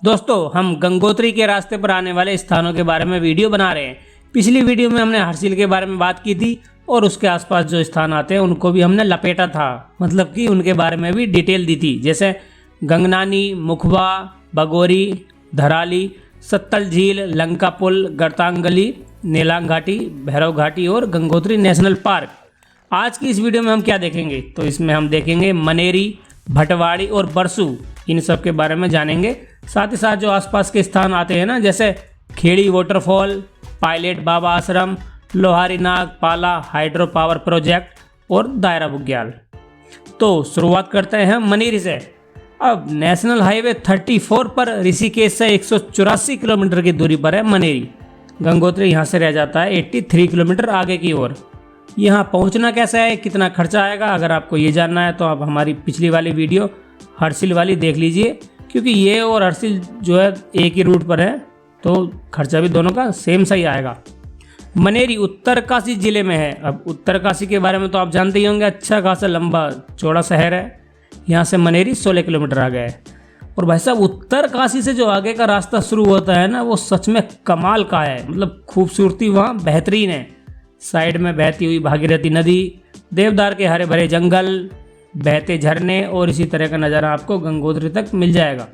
दोस्तों, हम गंगोत्री के रास्ते पर आने वाले स्थानों के बारे में वीडियो बना रहे हैं। पिछली वीडियो में हमने हर्सिल के बारे में बात की थी और उसके आसपास जो स्थान आते हैं उनको भी हमने लपेटा था, मतलब कि उनके बारे में भी डिटेल दी थी, जैसे गंगनानी, मुखबा, बगोरी, धराली, सत्तल झील, लंका पुल, गरतांगली, नेलांग घाटी, भैरव घाटी और गंगोत्री नेशनल पार्क। आज की इस वीडियो में हम क्या देखेंगे, तो इसमें हम देखेंगे मनेरी, भटवाड़ी और बरसू, इन सब के बारे में जानेंगे। साथ ही साथ जो आसपास के स्थान आते हैं ना, जैसे खेड़ी वाटरफॉल, पायलट बाबा आश्रम, लोहारी नाग, पाला हाइड्रो पावर प्रोजेक्ट और दायरा बुग्याल। तो शुरुआत करते हैं मनेरी से। अब नेशनल हाईवे 34 पर ऋषिकेश से 184 किलोमीटर की दूरी पर है मनेरी। गंगोत्री यहाँ से रह जाता है 83 किलोमीटर आगे की ओर। यहाँ पहुँचना कैसा है, कितना खर्चा आएगा, अगर आपको ये जानना है तो आप हमारी पिछली वाली वीडियो हर्सिल वाली देख लीजिए, क्योंकि ये और हर्सिल जो है एक ही रूट पर है, तो खर्चा भी दोनों का सेम सा ही आएगा। मनेरी उत्तरकाशी जिले में है। अब उत्तरकाशी के बारे में तो आप जानते ही होंगे, अच्छा खासा लंबा चौड़ा शहर है। यहाँ से मनेरी 16 किलोमीटर आगे है। और भाई साहब, उत्तरकाशी से जो आगे का रास्ता शुरू होता है ना, वो सच में कमाल का है। मतलब खूबसूरती वहाँ बेहतरीन है। साइड में बहती हुई भागीरथी नदी, देवदार के हरे भरे जंगल, बहते झरने और इसी तरह का नज़ारा आपको गंगोत्री तक मिल जाएगा।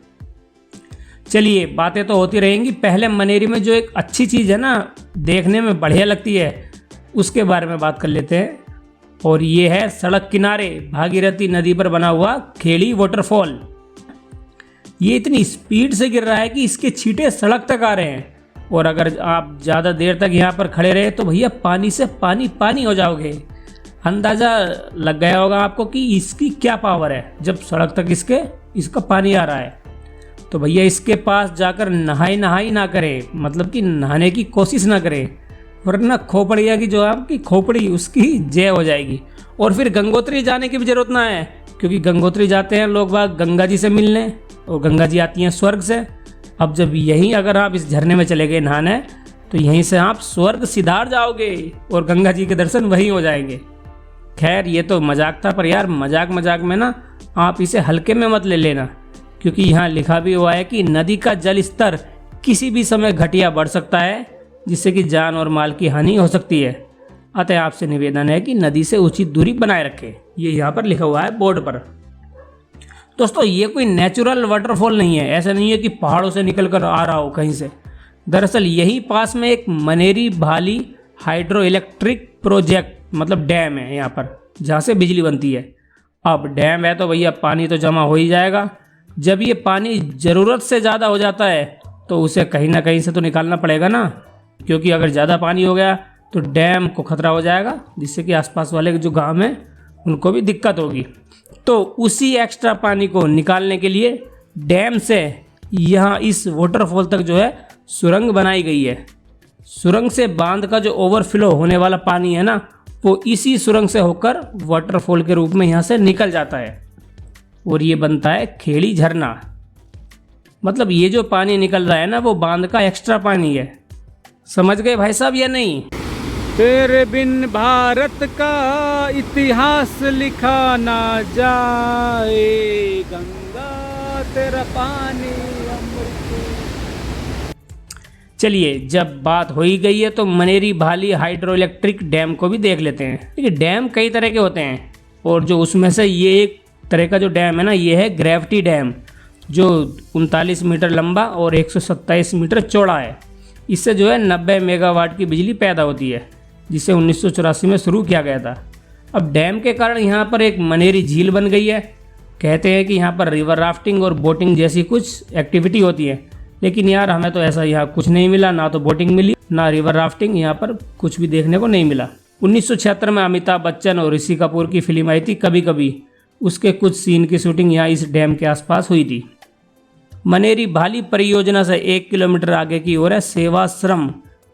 चलिए, बातें तो होती रहेंगी। पहले मनेरी में जो एक अच्छी चीज़ है ना, देखने में बढ़िया लगती है, उसके बारे में बात कर लेते हैं। और ये है सड़क किनारे भागीरथी नदी पर बना हुआ खेड़ी वाटरफॉल। ये इतनी स्पीड से गिर रहा है कि इसके छींटे सड़क तक आ रहे हैं। और अगर आप ज़्यादा देर तक यहाँ पर खड़े रहे तो भैया पानी से पानी पानी हो जाओगे। अंदाज़ा लग गया होगा आपको कि इसकी क्या पावर है, जब सड़क तक इसका पानी आ रहा है। तो भैया इसके पास जाकर नहाई ना करें, मतलब कि नहाने की कोशिश ना करें, वरना खोपड़िया की जो आपकी खोपड़ी उसकी जय हो जाएगी। और फिर गंगोत्री जाने की भी जरूरत ना है, क्योंकि गंगोत्री जाते हैं लोग बाग गंगा जी से मिलने, और गंगा जी आती हैं स्वर्ग से। अब जब यहीं अगर आप इस झरने में चले गए नहाने, तो यहीं से आप स्वर्ग सिधार जाओगे और गंगा जी के दर्शन वहीं हो जाएंगे। खैर, ये तो मजाक था, पर यार मजाक मजाक में ना आप इसे हल्के में मत ले लेना, क्योंकि यहाँ लिखा भी हुआ है कि नदी का जल स्तर किसी भी समय घटिया बढ़ सकता है, जिससे कि जान और माल की हानि हो सकती है। अतः आपसे निवेदन है कि नदी से उचित दूरी बनाए रखें। ये यहाँ पर लिखा हुआ है बोर्ड पर। दोस्तों, ये कोई नेचुरल वाटरफॉल नहीं है। ऐसा नहीं है कि पहाड़ों से निकल कर आ रहा हो कहीं से। दरअसल यहीं पास में एक मनेरी भाली हाइड्रो इलेक्ट्रिक प्रोजेक्ट, मतलब डैम है यहाँ पर, जहाँ से बिजली बनती है। अब डैम है तो भैया पानी तो जमा हो ही जाएगा। जब ये पानी ज़रूरत से ज़्यादा हो जाता है तो उसे कहीं ना कहीं से तो निकालना पड़ेगा ना, क्योंकि अगर ज़्यादा पानी हो गया तो डैम को खतरा हो जाएगा, जिससे कि आसपास वाले जो गांव हैं उनको भी दिक्कत होगी। तो उसी एक्स्ट्रा पानी को निकालने के लिए डैम से यहाँ इस वाटरफॉल तक जो है सुरंग बनाई गई है। सुरंग से बांध का जो ओवरफ्लो होने वाला पानी है ना, वो इसी सुरंग से होकर वाटरफॉल के रूप में यहाँ से निकल जाता है और ये बनता है खेड़ी झरना। मतलब ये जो पानी निकल रहा है ना, वो बांध का एक्स्ट्रा पानी है। समझ गए भाई साहब या नहीं? तेरे बिन भारत का इतिहास लिखा ना जाए, गंगा तेरा पानी अमृत। चलिए, जब बात हो ही गई है तो मनेरी भाली हाइड्रो इलेक्ट्रिक डैम को भी देख लेते हैं। देखिए, डैम कई तरह के होते हैं, और जो उसमें से ये एक तरह का जो डैम है ना, ये है ग्रेविटी डैम, जो 39 मीटर लंबा और 127 मीटर चौड़ा है। इससे जो है 90 मेगावाट की बिजली पैदा होती है, जिसे 1984 में शुरू किया गया था। अब डैम के कारण यहाँ पर एक मनेरी झील बन गई है। कहते हैं कि यहाँ पर रिवर राफ्टिंग और बोटिंग जैसी कुछ एक्टिविटी होती है, लेकिन यार हमें तो ऐसा यहाँ कुछ नहीं मिला, ना तो बोटिंग मिली ना रिवर राफ्टिंग, यहाँ पर कुछ भी देखने को नहीं मिला। 1976 में अमिताभ बच्चन और ऋषि कपूर की फिल्म आई थी कभी कभी, उसके कुछ सीन की शूटिंग यहाँ इस डैम के आसपास हुई थी। मनेरी भाली परियोजना से 1 किलोमीटर आगे की ओर है सेवाश्रम,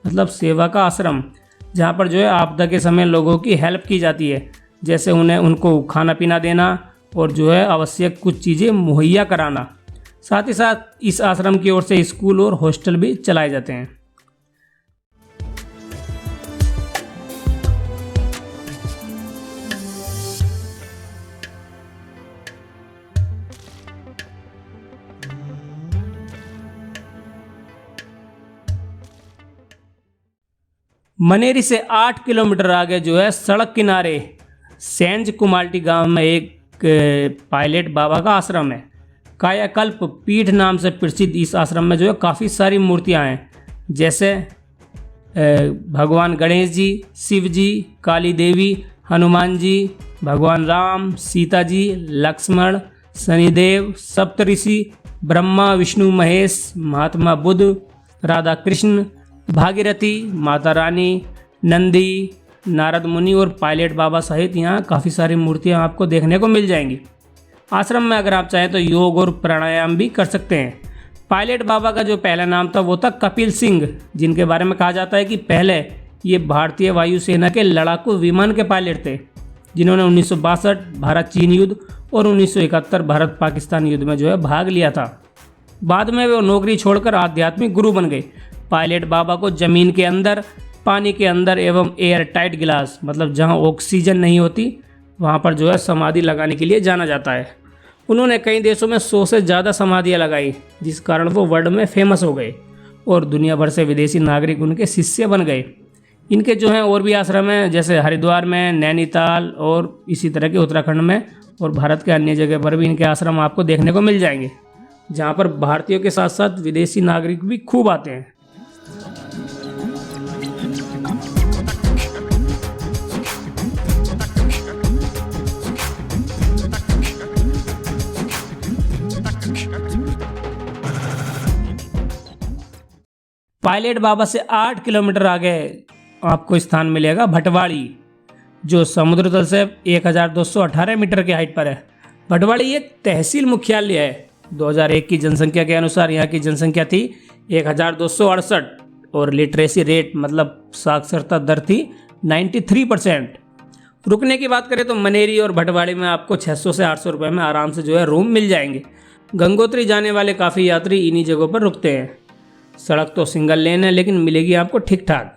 मतलब सेवा का आश्रम, जहाँ पर जो है आपदा के समय लोगों की हेल्प की जाती है, जैसे उनको खाना पीना देना और जो है आवश्यक कुछ चीज़ें मुहैया कराना। साथ ही साथ इस आश्रम की ओर से स्कूल और हॉस्टल भी चलाए जाते हैं। मनेरी से 8 किलोमीटर आगे जो है सड़क किनारे सेंज कुमाल्टी गांव में एक पायलट बाबा का आश्रम है। कायाकल्प पीठ नाम से प्रसिद्ध इस आश्रम में जो है काफ़ी सारी मूर्तियां हैं, जैसे भगवान गणेश जी, शिव जी, काली देवी, हनुमान जी, भगवान राम, सीता जी, लक्ष्मण, शनिदेव, सप्तऋषि, ब्रह्मा, विष्णु, महेश, महात्मा बुद्ध, राधा कृष्ण, भागीरथी, माता रानी, नंदी, नारद मुनि और पायलट बाबा सहित यहाँ काफ़ी सारी मूर्तियाँ आपको देखने को मिल जाएंगी। आश्रम में अगर आप चाहें तो योग और प्राणायाम भी कर सकते हैं। पायलट बाबा का जो पहला नाम था वो था कपिल सिंह, जिनके बारे में कहा जाता है कि पहले ये भारतीय वायुसेना के लड़ाकू विमान के पायलट थे, जिन्होंने 1962 भारत चीन युद्ध और 1971 भारत पाकिस्तान युद्ध में जो है भाग लिया था। बाद में वो नौकरी छोड़कर आध्यात्मिक गुरु बन गए। पायलट बाबा को ज़मीन के अंदर, पानी के अंदर एवं एयर टाइट गिलास, मतलब जहाँ ऑक्सीजन नहीं होती वहाँ पर जो है समाधि लगाने के लिए जाना जाता है। उन्होंने कई देशों में 100 से ज़्यादा समाधियाँ लगाई, जिस कारण वो वर्ल्ड में फेमस हो गए और दुनिया भर से विदेशी नागरिक उनके शिष्य बन गए। इनके जो हैं और भी आश्रम हैं, जैसे हरिद्वार में, नैनीताल और इसी तरह के उत्तराखंड में और भारत के अन्य जगह पर भी इनके आश्रम आपको देखने को मिल जाएंगे, जहाँ पर भारतीयों के साथ साथ विदेशी नागरिक भी खूब आते हैं। पायलट बाबा से 8 किलोमीटर आगे आपको स्थान मिलेगा भटवाड़ी, जो समुद्र तल से 1218 मीटर की हाइट पर है। भटवाड़ी एक तहसील मुख्यालय है। 2001 की जनसंख्या के अनुसार यहाँ की जनसंख्या थी 1268 और लिटरेसी रेट मतलब साक्षरता दर थी 93%। रुकने की बात करें तो मनेरी और भटवाड़ी में आपको 600 से 800 रुपये में आराम से जो है रूम मिल जाएंगे। गंगोत्री जाने वाले काफ़ी यात्री इन्हीं जगहों पर रुकते हैं। सड़क तो सिंगल लेन है, लेकिन मिलेगी आपको ठीक ठाक।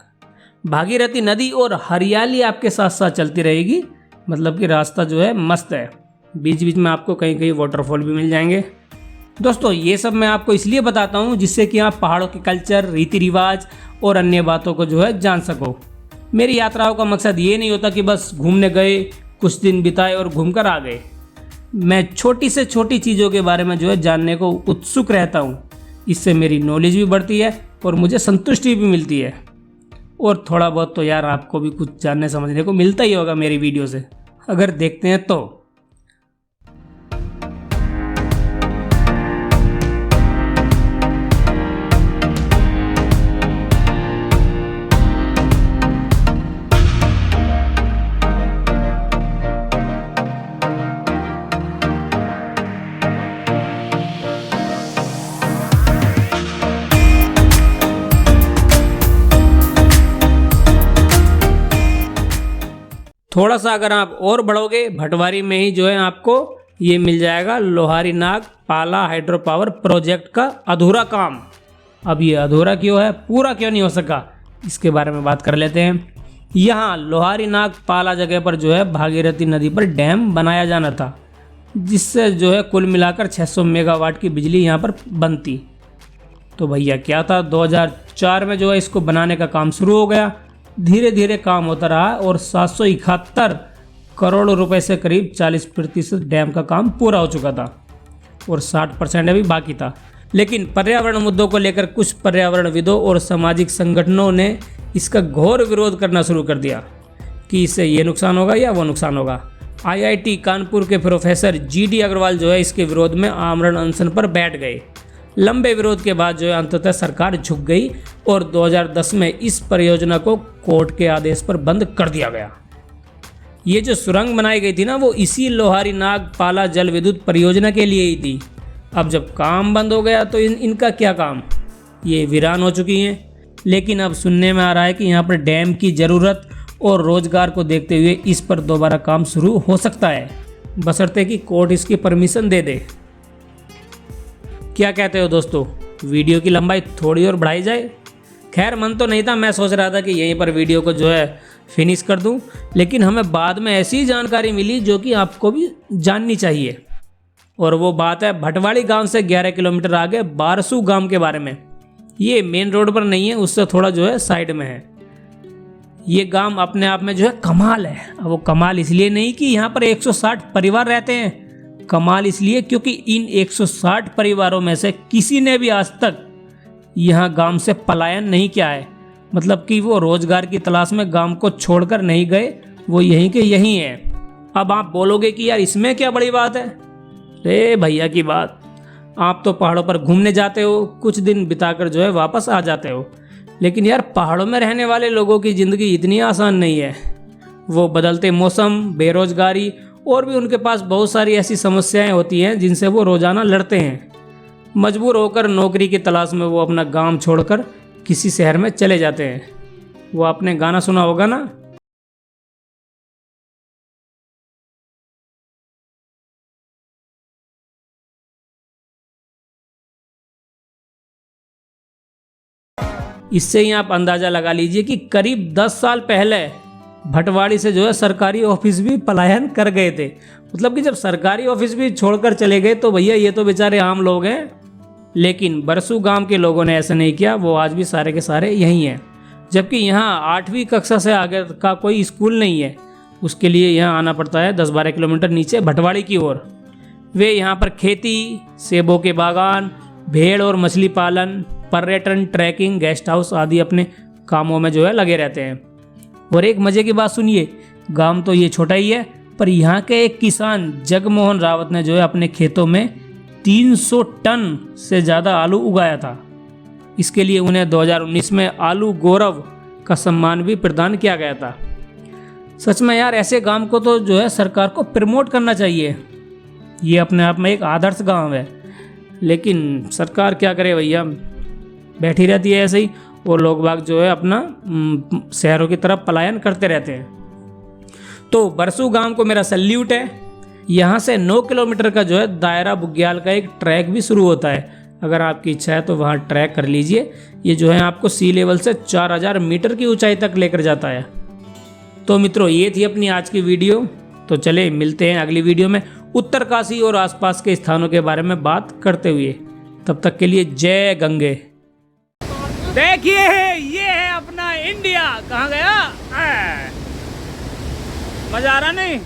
भागीरथी नदी और हरियाली आपके साथ साथ चलती रहेगी, मतलब कि रास्ता जो है मस्त है। बीच बीच में आपको कहीं कहीं वाटरफॉल भी मिल जाएंगे। दोस्तों ये सब मैं आपको इसलिए बताता हूँ जिससे कि आप पहाड़ों के कल्चर, रीति रिवाज और अन्य बातों को जो है जान सको। मेरी यात्राओं का मकसद ये नहीं होता कि बस घूमने गए, कुछ दिन बिताए और घूम कर आ गए। मैं छोटी से छोटी चीज़ों के बारे में जो है जानने को उत्सुक रहता हूँ। इससे मेरी नॉलेज भी बढ़ती है और मुझे संतुष्टि भी मिलती है। और थोड़ा बहुत तो यार आपको भी कुछ जानने समझने को मिलता ही होगा मेरी वीडियो से, अगर देखते हैं तो। थोड़ा सा अगर आप और बढ़ोगे, भटवारी में ही जो है आपको ये मिल जाएगा लोहारी नाग पाला हाइड्रो पावर प्रोजेक्ट का अधूरा काम। अब ये अधूरा क्यों है, पूरा क्यों नहीं हो सका, इसके बारे में बात कर लेते हैं। यहाँ लोहारी नाग पाला जगह पर जो है भागीरथी नदी पर डैम बनाया जाना था, जिससे जो है कुल मिलाकर 600 मेगावाट की बिजली यहाँ पर बनती। तो भैया क्या था, 2004 में जो है इसको बनाने का काम शुरू हो गया। धीरे धीरे काम होता रहा और 771 करोड़ रुपए से करीब 40% डैम का काम पूरा हो चुका था और 60% अभी बाकी था। लेकिन पर्यावरण मुद्दों को लेकर कुछ पर्यावरणविदों और सामाजिक संगठनों ने इसका घोर विरोध करना शुरू कर दिया कि इससे ये नुकसान होगा या वो नुकसान होगा। IIT कानपुर के प्रोफेसर GD अग्रवाल जो है इसके विरोध में आमरण अनशन पर बैठ गए। लंबे विरोध के बाद जो है अंततः सरकार झुक गई और 2010 में इस परियोजना को कोर्ट के आदेश पर बंद कर दिया गया। ये जो सुरंग बनाई गई थी ना, वो इसी लोहारी नाग पाला जल विद्युत परियोजना के लिए ही थी। अब जब काम बंद हो गया तो इनका क्या काम, ये वीरान हो चुकी हैं। लेकिन अब सुनने में आ रहा है कि यहाँ पर डैम की ज़रूरत और रोजगार को देखते हुए इस पर दोबारा काम शुरू हो सकता है, बशर्ते कि कोर्ट इसकी परमिशन दे दे। क्या कहते हो दोस्तों, वीडियो की लंबाई थोड़ी और बढ़ाई जाए? खैर मन तो नहीं था, मैं सोच रहा था कि यहीं पर वीडियो को जो है फिनिश कर दूं, लेकिन हमें बाद में ऐसी जानकारी मिली जो कि आपको भी जाननी चाहिए। और वो बात है भटवाड़ी गांव से 11 किलोमीटर आगे बारसू गांव के बारे में। ये मेन रोड पर नहीं है, उससे थोड़ा जो है साइड में है। ये गांव अपने आप में जो है कमाल है। अब वो कमाल इसलिए नहीं कि यहाँ पर 160 परिवार रहते हैं, कमाल इसलिए क्योंकि इन 160 परिवारों में से किसी ने भी आज तक यहाँ गांव से पलायन नहीं किया है। मतलब कि वो रोजगार की तलाश में गांव को छोड़कर नहीं गए, वो यहीं के यहीं है। अब आप बोलोगे कि यार इसमें क्या बड़ी बात है। रे भैया की बात, आप तो पहाड़ों पर घूमने जाते हो, कुछ दिन बिताकर जो है वापस आ जाते हो, लेकिन यार पहाड़ों में रहने वाले लोगों की ज़िंदगी इतनी आसान नहीं है। वो बदलते मौसम, बेरोजगारी और भी उनके पास बहुत सारी ऐसी समस्याएं होती हैं जिनसे वो रोज़ाना लड़ते हैं। मजबूर होकर नौकरी की तलाश में वो अपना गांव छोड़कर किसी शहर में चले जाते हैं। वो आपने गाना सुना होगा ना, इससे ही आप अंदाज़ा लगा लीजिए कि करीब 10 साल पहले भटवाड़ी से जो है सरकारी ऑफिस भी पलायन कर गए थे। मतलब कि जब सरकारी ऑफिस भी छोड़कर चले गए तो भैया ये तो बेचारे आम लोग हैं, लेकिन बरसू गांव के लोगों ने ऐसा नहीं किया। वो आज भी सारे के सारे यहीं हैं, जबकि यहाँ 8वीं कक्षा से आगे का कोई स्कूल नहीं है। उसके लिए यहाँ आना पड़ता है 10-12 किलोमीटर नीचे भटवाड़ी की ओर। वे यहाँ पर खेती, सेबों के बागान, भेड़ और मछली पालन, पर्यटन, ट्रैकिंग, गेस्ट हाउस आदि अपने कामों में जो है लगे रहते हैं। और एक मज़े की बात सुनिए, गांव तो ये छोटा ही है, पर यहाँ के एक किसान जगमोहन रावत ने जो है अपने खेतों में 300 टन से ज़्यादा आलू उगाया था। इसके लिए उन्हें 2019 में आलू गौरव का सम्मान भी प्रदान किया गया था। सच में यार ऐसे गांव को तो जो है सरकार को प्रमोट करना चाहिए। ये अपने आप में एक आदर्श गांव है, लेकिन सरकार क्या करे भैया, बैठी रहती है ऐसे ही, और लोग बाग जो है अपना शहरों की तरफ पलायन करते रहते हैं। तो बरसू गांव को मेरा सल्यूट है। यहाँ से 9 किलोमीटर का जो है दायरा बुग्याल का एक ट्रैक भी शुरू होता है। अगर आपकी इच्छा है तो वहाँ ट्रैक कर लीजिए। ये जो है आपको सी लेवल से 4000 मीटर की ऊंचाई तक लेकर जाता है। तो मित्रों ये थी अपनी आज की वीडियो। तो चले मिलते हैं अगली वीडियो में उत्तरकाशी और आसपास के स्थानों के बारे में बात करते हुए। तब तक के लिए जय गंगे। देखिए ये है अपना इंडिया। कहाँ गया, मजा आ रहा नहीं।